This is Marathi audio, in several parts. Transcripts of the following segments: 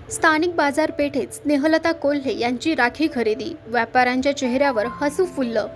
स्थानिक बाजारपेठेत स्नेहलता कोल्हे यांची राखी खरेदी. व्यापाऱ्यांच्या चेहऱ्यावर हसू फुललं.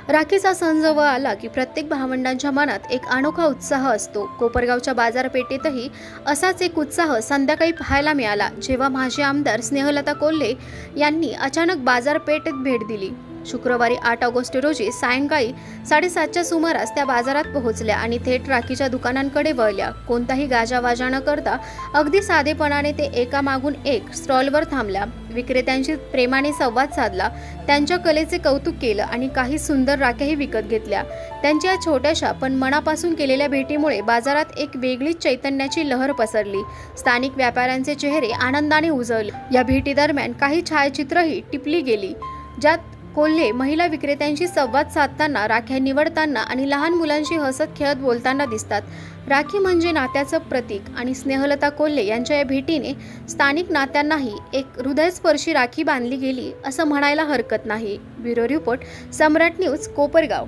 राखीचा सण जवळ आला की प्रत्येक भावंडांच्या मनात एक अनोखा उत्साह असतो. कोपरगावच्या बाजारपेठेतही असाच एक उत्साह संध्याकाळी पाहायला मिळाला, जेव्हा माजी आमदार स्नेहलता कोल्हे यांनी अचानक बाजारपेठेत भेट दिली. शुक्रवारी 8 ऑगस्ट रोजी सायंकाळी 7:30च्या सुमारास त्या बाजारात पोहोचल्या आणि थेट राखीच्या दुकानांकडे वळल्या. कोणताही गाजावाजा न करता अगदी साधेपणाने ते एकामागून एक स्टॉलवर थांबल्या. विक्रेत्यांशी प्रेमाने संवाद साधला, त्यांच्या कलेचे कौतुक केलं आणि काही सुंदर राख्याही विकत घेतल्या. त्यांच्या छोट्याशा पण मनापासून केलेल्या भेटीमुळे बाजारात एक वेगळीच चैतन्याची लहर पसरली. स्थानिक व्यापाऱ्यांचे चेहरे आनंदाने उजळले. या भेटीदरम्यान काही छायाचित्रही टिपली गेली, ज्यात कोल्हे महिला विक्रेत्यांशी संवाद साधताना, राख्या निवडताना आणि लहान मुलांशी हसत खेळत बोलताना दिसतात. राखी म्हणजे नात्याचं प्रतीक आणि स्नेहलता कोल्हे यांच्या या भेटीने स्थानिक नात्यांनाही एक हृदयस्पर्शी राखी बांधली गेली असं म्हणायला हरकत नाही. ब्युरो रिपोर्ट, सम्राट न्यूज, कोपरगाव.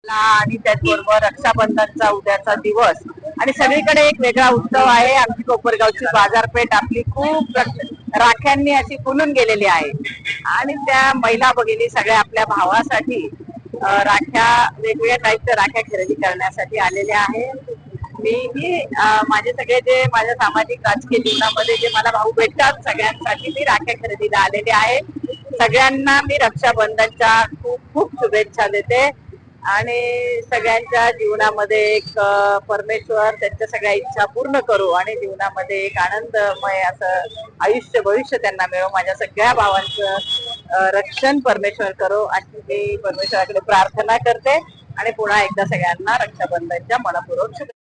आणि त्याचबरोबर रक्षाबंधनचा उद्याचा दिवस आणि सगळीकडे एक वेगळा उत्सव आहे. आमची कोपरगावची बाजारपेठ आपली खूप राख्यांनी अशी फुलून गेलेली आहे आणि त्या महिला भगिनी सगळ्या आपल्या भावासाठी राख्या, वेगवेगळ्या टाईपच्या राख्या खरेदी करण्यासाठी आलेल्या आहे. मी माझे सगळे जे माझ्या सामाजिक राजकीय जीवनामध्ये जे मला भाऊ भेटतात, सगळ्यांसाठी मी राख्या खरेदीला आलेले आहे. सगळ्यांना मी रक्षाबंधनच्या खूप खूप शुभेच्छा देते आणि सगळ्यांच्या जीवनामध्ये एक परमेश्वर त्यांच्या सगळ्या इच्छा पूर्ण करू आणि जीवनामध्ये एक आनंदमय असं आयुष्य भविष्य त्यांना मिळो. माझ्या सगळ्या भावांचं रक्षण परमेश्वर करो अशी मी परमेश्वराकडे प्रार्थना करते आणि पुन्हा एकदा सगळ्यांना रक्षाबंधनच्या मनपूर्वक शुभेच्छा.